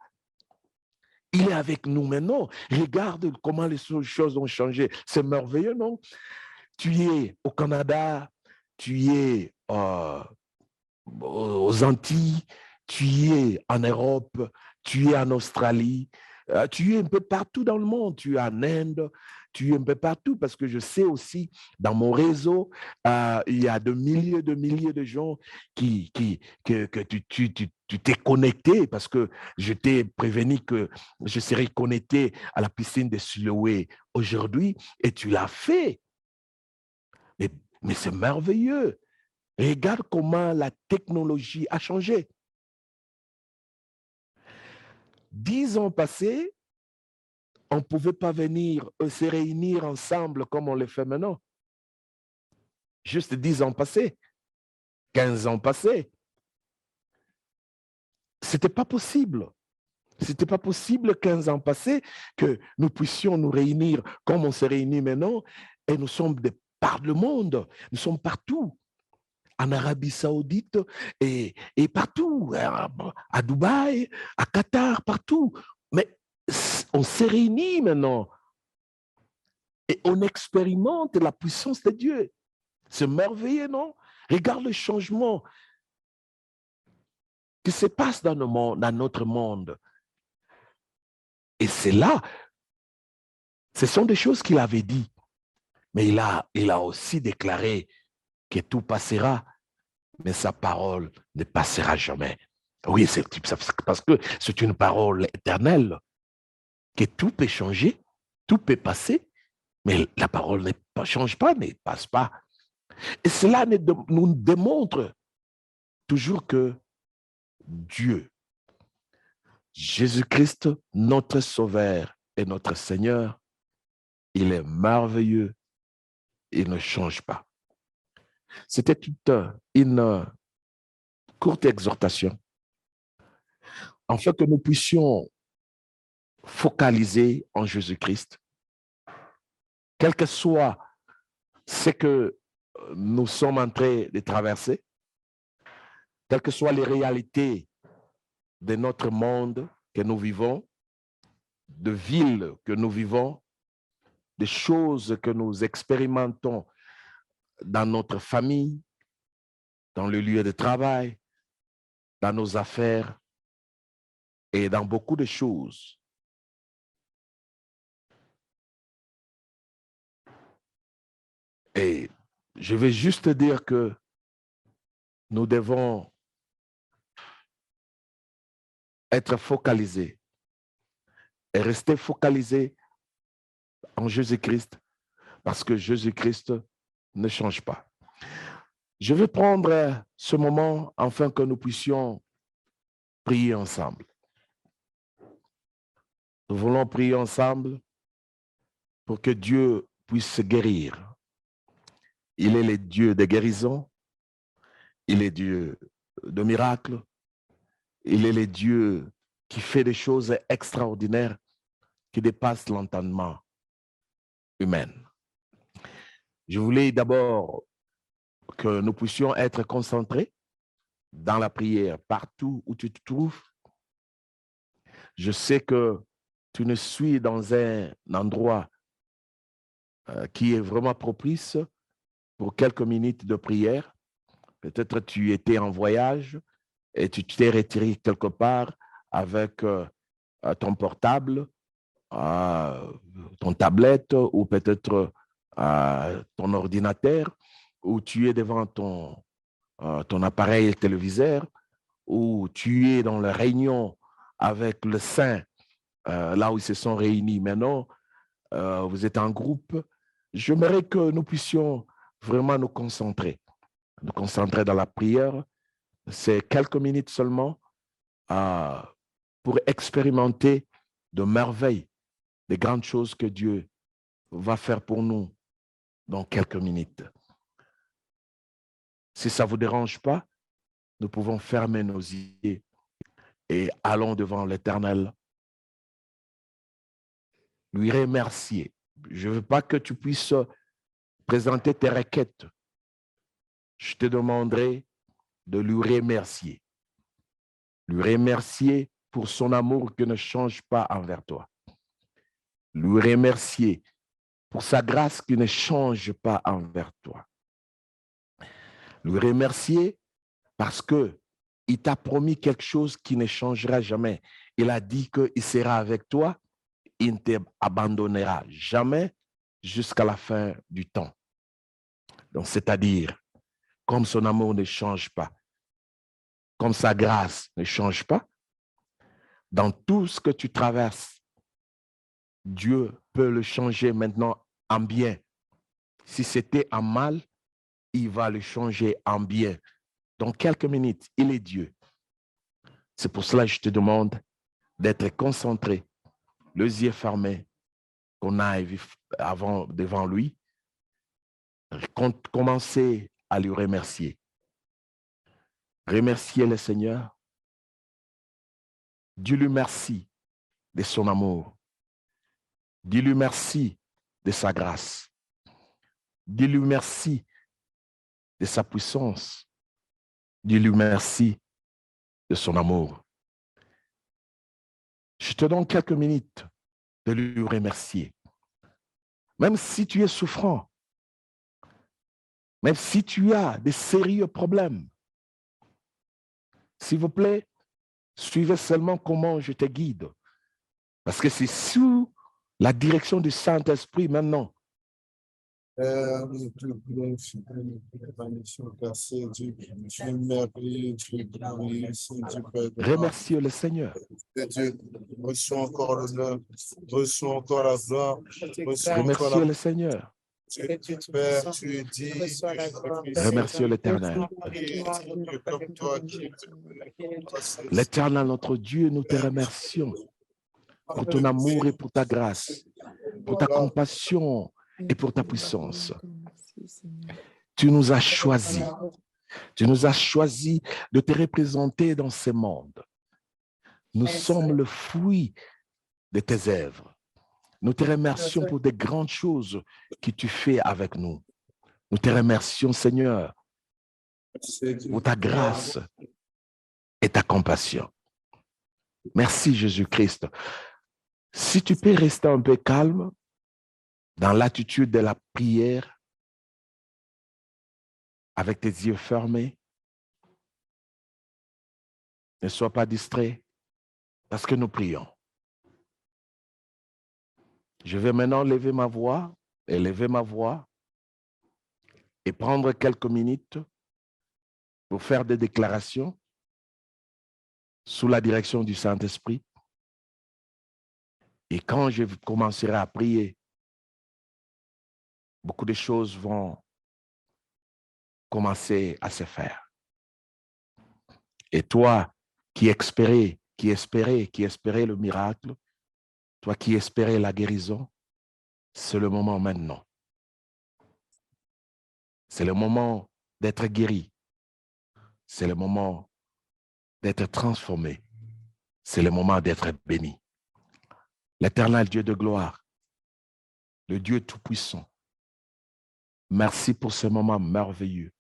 Speaker 3: Il est avec nous maintenant. Regarde comment les choses ont changé. C'est merveilleux, non? Tu es au Canada, tu es aux Antilles, tu es en Europe, tu es en Australie, tu es un peu partout dans le monde, tu es en Inde, tu es un peu partout parce que je sais aussi, dans mon réseau, il y a de milliers de gens que tu t'es connecté parce que je t'ai prévenu que je serais connecté à la piscine de Siloé aujourd'hui et tu l'as fait. Mais c'est merveilleux. Regarde comment la technologie a changé. 10 ans passés, on ne pouvait pas venir se réunir ensemble comme on le fait maintenant. Juste 10 ans passés, 15 ans passés. Ce n'était pas possible. Ce n'était pas possible 15 ans passés que nous puissions nous réunir comme on se réunit maintenant et nous sommes de par le monde. Nous sommes partout. En Arabie Saoudite et partout, à Dubaï, à Qatar, partout. Mais on s'est réunis maintenant et on expérimente la puissance de Dieu. C'est merveilleux, non? Regarde le changement qui se passe dans notre monde. Et c'est là, ce sont des choses qu'il avait dit. Mais il a aussi déclaré que tout passera, mais sa parole ne passera jamais. Oui, c'est parce que c'est une parole éternelle, que tout peut changer, tout peut passer, mais la parole ne change pas, ne passe pas. Et cela nous démontre toujours que Dieu, Jésus-Christ, notre Sauveur et notre Seigneur, il est merveilleux, il ne change pas. C'était une courte exhortation, afin que nous puissions focaliser en Jésus-Christ, quel que soit ce que nous sommes en train de traverser, quelles que soient les réalités de notre monde que nous vivons, de villes que nous vivons, des choses que nous expérimentons dans notre famille, dans le lieu de travail, dans nos affaires et dans beaucoup de choses. Et je vais juste dire que nous devons être focalisés et rester focalisés en Jésus-Christ parce que Jésus-Christ ne change pas. Je vais prendre ce moment afin que nous puissions prier ensemble. Nous voulons prier ensemble pour que Dieu puisse guérir. Il est le Dieu de guérison, il est Dieu de miracles, il est le Dieu qui fait des choses extraordinaires qui dépassent l'entendement humain. Je voulais d'abord que nous puissions être concentrés dans la prière partout où tu te trouves. Je sais que tu ne suis dans un endroit qui est vraiment propice pour quelques minutes de prière. Peut-être tu étais en voyage et tu t'es retiré quelque part avec ton portable, ton tablette ou peut-être ton ordinateur, ou tu es devant ton appareil téléviseur, ou tu es dans la réunion avec le saint, là où ils se sont réunis maintenant, vous êtes en groupe. J'aimerais que nous puissions vraiment nous concentrer dans la prière. C'est quelques minutes seulement pour expérimenter de merveilles, des grandes choses que Dieu va faire pour nous dans quelques minutes. Si ça ne vous dérange pas, nous pouvons fermer nos yeux et allons devant l'Éternel. lui remercier. Je ne veux pas que tu puisses présenter tes requêtes. Je te demanderai de lui remercier. Lui remercier pour son amour qui ne change pas envers toi. Lui remercier pour sa grâce qui ne change pas envers toi. Lui remercier parce qu'il t'a promis quelque chose qui ne changera jamais. Il a dit qu'il sera avec toi, il ne t'abandonnera jamais jusqu'à la fin du temps. Donc, c'est-à-dire, comme son amour ne change pas, comme sa grâce ne change pas, dans tout ce que tu traverses, Dieu peut le changer maintenant en bien. Si c'était en mal, il va le changer en bien. Dans quelques minutes, il est Dieu. C'est pour cela que je te demande d'être concentré, les yeux fermés, qu'on aille devant lui, commencer à lui remercier. Remercier le Seigneur. Dis-lui merci de son amour. Dis-lui merci de sa grâce. Dis-lui merci de sa puissance. Dis-lui merci de son amour. Je te donne quelques minutes de lui remercier. Même si tu es souffrant, même si tu as des sérieux problèmes, s'il vous plaît, suivez seulement comment je te guide. Parce que c'est sous la direction du Saint-Esprit maintenant. Remerciez le Seigneur.
Speaker 2: Reçois encore l'honneur, reçois encore la gloire,
Speaker 3: Remerciez le Seigneur.
Speaker 2: Père, tu es dit,
Speaker 3: Remerciez l'Éternel. L'Éternel, notre Dieu, nous te remercions pour ton amour et pour ta grâce, pour ta compassion et pour ta puissance. Tu nous as choisis. Tu nous as choisis de te représenter dans ce monde. Nous sommes le fruit de tes œuvres. Nous te remercions pour des grandes choses que tu fais avec nous. Nous te remercions, Seigneur, pour ta grâce et ta compassion. Merci, Jésus-Christ. Si tu peux rester un peu calme dans l'attitude de la prière, avec tes yeux fermés, ne sois pas distrait parce que nous prions. Je vais maintenant élever ma voix et prendre quelques minutes pour faire des déclarations sous la direction du Saint-Esprit. Et quand je commencerai à prier, beaucoup de choses vont commencer à se faire. Et toi qui espérais le miracle, toi qui espérais la guérison, c'est le moment maintenant. C'est le moment d'être guéri. C'est le moment d'être transformé. C'est le moment d'être béni. L'Éternel Dieu de gloire, le Dieu tout-puissant, merci pour ce moment merveilleux.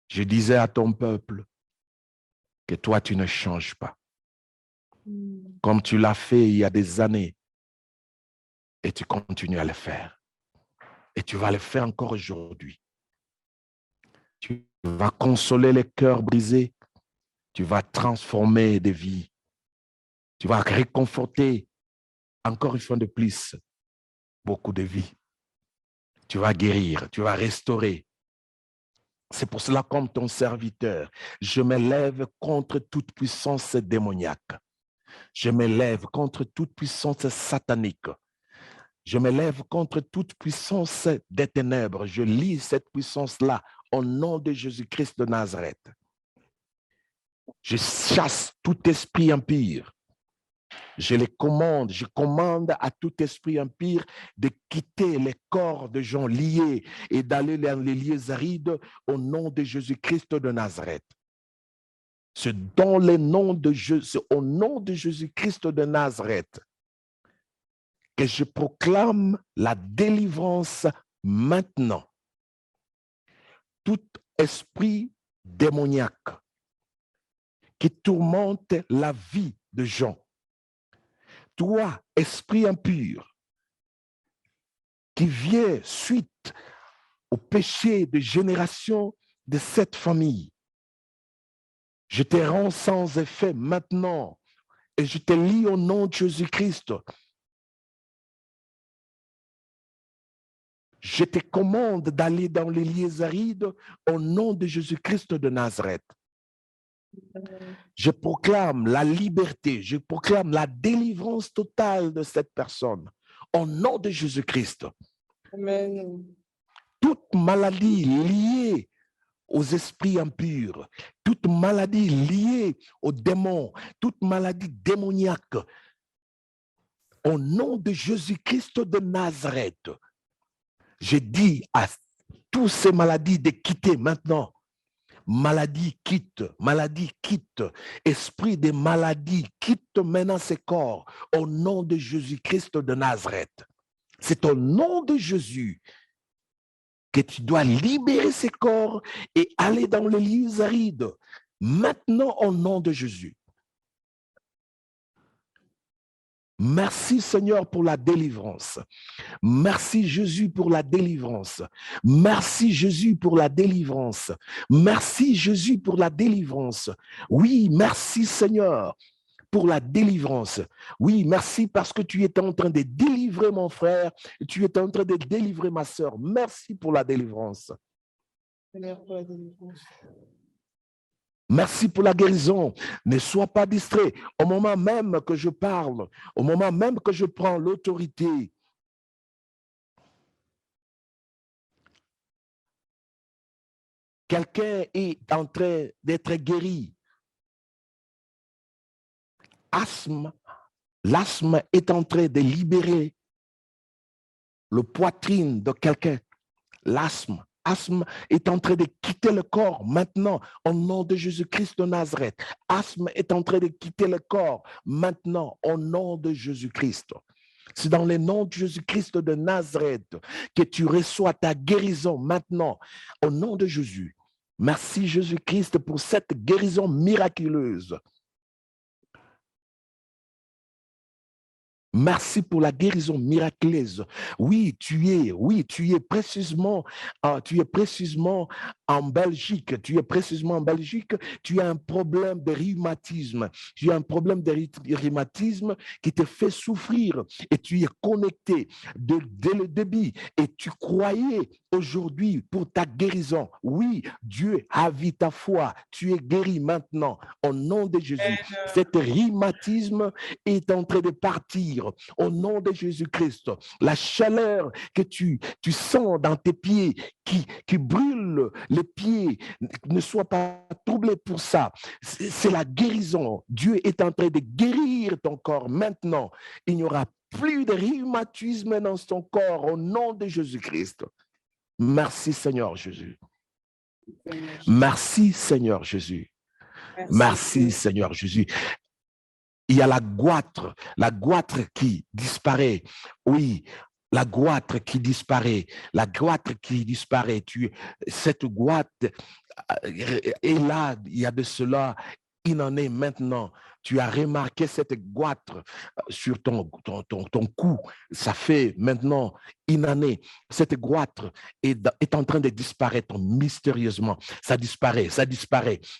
Speaker 3: Je disais à ton peuple que toi, tu ne changes pas. Comme tu l'as fait il y a des années, et tu continues à le faire. Et tu vas le faire encore aujourd'hui. Tu vas consoler les cœurs brisés. Tu vas transformer des vies. Tu vas réconforter, encore une fois de plus, beaucoup de vies. Tu vas guérir, tu vas restaurer. C'est pour cela, comme ton serviteur, je me lève contre toute puissance démoniaque. Je me lève contre toute puissance satanique. Je me lève contre toute puissance des ténèbres. Je lis cette puissance-là au nom de Jésus-Christ de Nazareth. Je chasse tout esprit impur. Je commande à tout esprit impur de quitter les corps de gens liés et d'aller dans les lieux arides au nom de Jésus-Christ de Nazareth. C'est au nom de Jésus-Christ de Nazareth que je proclame la délivrance maintenant. Tout esprit démoniaque qui tourmente la vie de gens, toi, esprit impur, qui vient suite au péché de génération de cette famille, je te rends sans effet maintenant et je te lis au nom de Jésus-Christ. Je te commande d'aller dans les lieux arides au nom de Jésus-Christ de Nazareth. Je proclame la liberté, je proclame la délivrance totale de cette personne au nom de Jésus-Christ.
Speaker 4: Amen.
Speaker 3: Toute maladie liée aux esprits impurs, toute maladie liée aux démons, toute maladie démoniaque, au nom de Jésus-Christ de Nazareth, je dis à toutes ces maladies de quitter maintenant. Maladie quitte, esprit de maladie quitte maintenant ces corps au nom de Jésus-Christ de Nazareth. C'est au nom de Jésus que tu dois libérer ces corps et aller dans les lieux arides. Maintenant au nom de Jésus. Merci Seigneur pour la délivrance. Merci Jésus pour la délivrance. Merci Jésus pour la délivrance. Merci Jésus pour la délivrance. Oui, merci Seigneur pour la délivrance. Oui, merci parce que tu es en train de délivrer mon frère, tu es en train de délivrer ma sœur. Merci pour la délivrance.
Speaker 4: Seigneur, pour la délivrance.
Speaker 3: Merci pour la guérison. Ne sois pas distrait. Au moment même que je parle, au moment même que je prends l'autorité, quelqu'un est en train d'être guéri. L'asthme est en train de libérer le poitrine de quelqu'un. L'asthme est en train de quitter le corps maintenant au nom de Jésus-Christ de Nazareth. Asthme est en train de quitter le corps maintenant au nom de Jésus-Christ. C'est dans le nom de Jésus-Christ de Nazareth que tu reçois ta guérison maintenant au nom de Jésus. Merci Jésus-Christ pour cette guérison miraculeuse. Merci pour la guérison miraculeuse. Oui, tu es précisément en Belgique. Tu as un problème de rhumatisme. Tu as un problème de rhumatisme qui te fait souffrir et tu es connecté dès le début et tu croyais aujourd'hui pour ta guérison. Oui, Dieu a vu ta foi. Tu es guéri maintenant au nom de Jésus. Cet rhumatisme est en train de partir au nom de Jésus-Christ. La chaleur que tu sens dans tes pieds qui brûle les pieds, ne sois pas troublé pour ça. C'est la guérison. Dieu est en train de guérir ton corps maintenant. Il n'y aura plus de rhumatisme dans ton corps au nom de Jésus-Christ. Merci Seigneur Jésus. Merci Seigneur Jésus. Merci Seigneur Jésus. Il y a la goitre qui disparaît. Oui, la goitre qui disparaît. Cette goitre est là, il y a de cela une année maintenant. Tu as remarqué cette goitre sur ton cou. Ça fait maintenant une année. Cette goitre est en train de disparaître mystérieusement. Ça disparaît.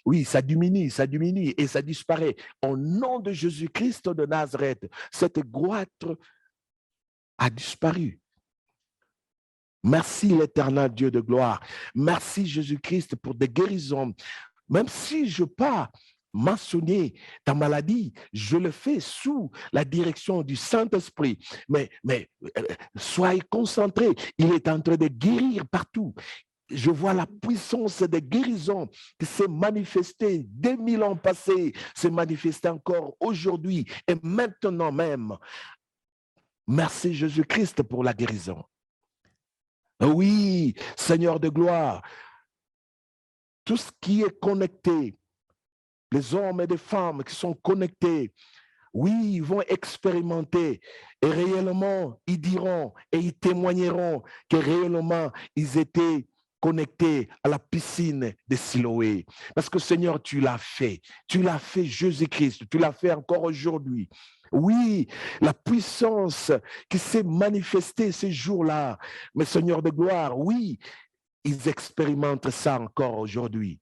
Speaker 3: Oui, ça diminue et ça disparaît. Au nom de Jésus-Christ de Nazareth, cette goitre a disparu. Merci l'Éternel Dieu de gloire. Merci Jésus-Christ pour des guérisons. Même si je pas mentionner ta maladie, je le fais sous la direction du Saint-Esprit. Mais soyez concentrés, il est en train de guérir partout. Je vois la puissance de guérison qui s'est manifestée 2000 ans passés, s'est manifestée encore aujourd'hui et maintenant même. Merci Jésus-Christ pour la guérison. Oui, Seigneur de gloire, tout ce qui est connecté, les hommes et les femmes qui sont connectés, Oui, ils vont expérimenter et réellement, ils diront et ils témoigneront que réellement, ils étaient connectés à la piscine de Siloé. Parce que Seigneur, tu l'as fait. Tu l'as fait, Jésus-Christ. Tu l'as fait encore aujourd'hui. Oui, la puissance qui s'est manifestée ces jours-là, mais Seigneur de gloire, oui, ils expérimentent ça encore aujourd'hui.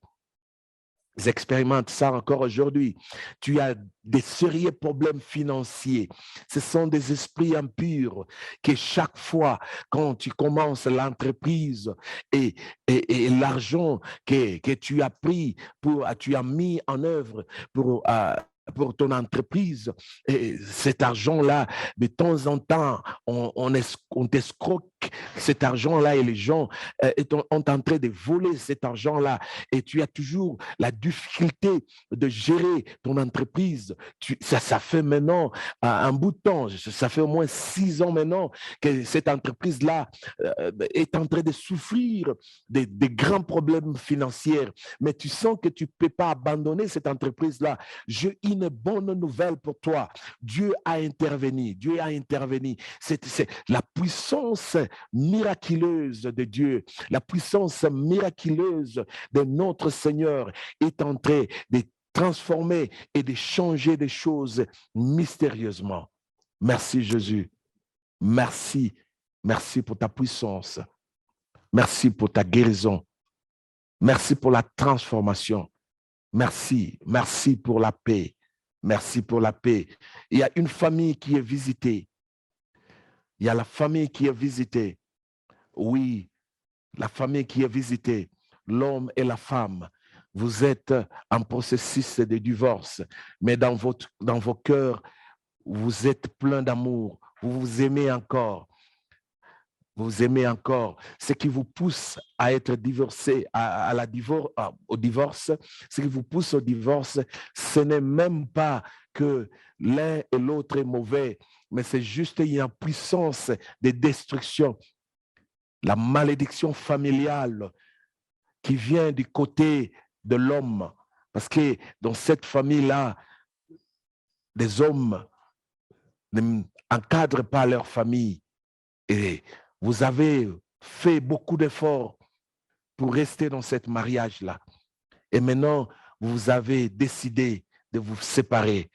Speaker 3: Ils expérimentent ça encore aujourd'hui. Tu as des sérieux problèmes financiers. Ce sont des esprits impurs qui chaque fois, quand tu commences l'entreprise et l'argent que tu as pris, tu as mis en œuvre pour ton entreprise, et cet argent-là, de temps en temps, on t'escroque cet argent-là et les gens sont en train de voler cet argent-là et tu as toujours la difficulté de gérer ton entreprise. Ça fait maintenant un bout de temps, ça fait au moins 6 ans maintenant que cette entreprise-là est en train de souffrir des grands problèmes financiers, mais tu sens que tu ne peux pas abandonner cette entreprise-là. J'ai une bonne nouvelle pour toi. Dieu a intervenu. Dieu a intervenu. C'est la puissance miraculeuse de Dieu, la puissance miraculeuse de notre Seigneur est en train de transformer et de changer des choses mystérieusement. Merci Jésus. Merci. Merci pour ta puissance. Merci pour ta guérison. Merci pour la transformation. Merci. Merci pour la paix. Merci pour la paix. Il y a une famille qui est visitée. Il y a la famille qui est visitée. Oui, la famille qui est visitée, l'homme et la femme. Vous êtes en processus de divorce, mais dans vos cœurs, vous êtes plein d'amour. Vous vous aimez encore. Vous aimez encore. Ce qui vous pousse à être divorcé, au divorce, ce qui vous pousse au divorce, ce n'est même pas que l'un et l'autre est mauvais, mais c'est juste une puissance de destruction. La malédiction familiale qui vient du côté de l'homme. Parce que dans cette famille-là, les hommes n'encadrent pas leur famille. Et vous avez fait beaucoup d'efforts pour rester dans ce mariage-là. Et maintenant, vous avez décidé de vous séparer.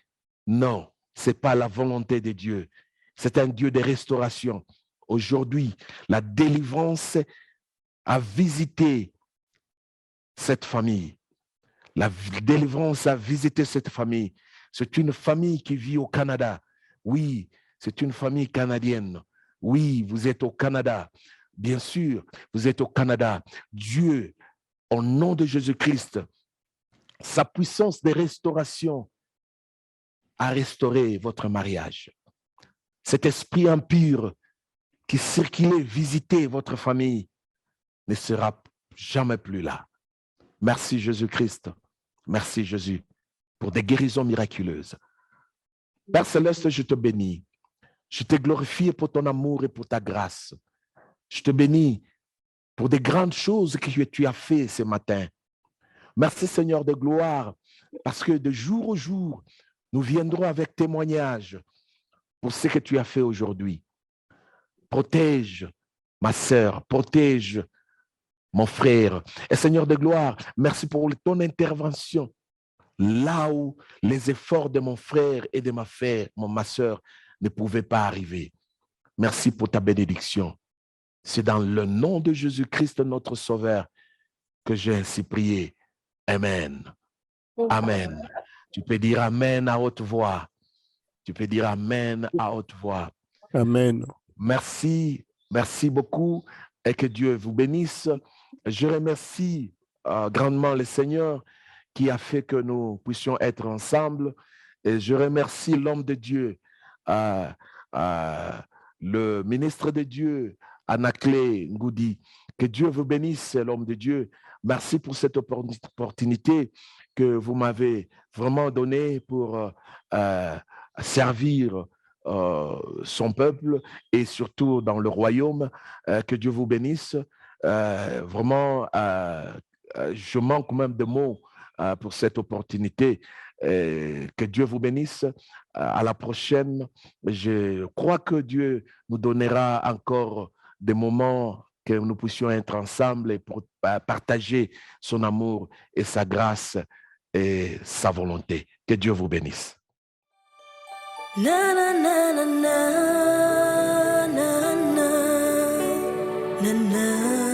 Speaker 3: Non, ce n'est pas la volonté de Dieu. C'est un Dieu de restauration. Aujourd'hui, la délivrance a visité cette famille. La délivrance a visité cette famille. C'est une famille qui vit au Canada. Oui, c'est une famille canadienne. Oui, vous êtes au Canada. Bien sûr, vous êtes au Canada. Dieu, au nom de Jésus-Christ, sa puissance de restauration a restauré votre mariage. Cet esprit impur qui circulait, visitait votre famille, ne sera jamais plus là. Merci Jésus-Christ. Merci Jésus pour des guérisons miraculeuses. Père Céleste, je te bénis. Je te glorifie pour ton amour et pour ta grâce. Je te bénis pour des grandes choses que tu as fait ce matin. Merci Seigneur de gloire, parce que de jour au jour, nous viendrons avec témoignage pour ce que tu as fait aujourd'hui. Protège ma sœur, protège mon frère. Et Seigneur de gloire, merci pour ton intervention. Là où les efforts de mon frère et de ma sœur ne pouvaient pas arriver. Merci pour ta bénédiction. C'est dans le nom de Jésus-Christ, notre Sauveur, que j'ai ainsi prié. Amen. Amen. Tu peux dire Amen à haute voix. Tu peux dire Amen à haute voix.
Speaker 5: Amen.
Speaker 3: Merci. Merci beaucoup et que Dieu vous bénisse. Je remercie grandement le Seigneur qui a fait que nous puissions être ensemble. Et je remercie l'homme de Dieu, le ministre de Dieu, Anaclé Ngoudi. Que Dieu vous bénisse, l'homme de Dieu. Merci pour cette opportunité que vous m'avez vraiment donnée pour servir son peuple et surtout dans le royaume. Que Dieu vous bénisse. Vraiment, je manque même de mots pour cette opportunité. Que Dieu vous bénisse. À la prochaine. Je crois que Dieu nous donnera encore des moments que nous puissions être ensemble et pour partager son amour et sa grâce et sa volonté. Que Dieu vous bénisse.
Speaker 1: Na na na na na na na na na.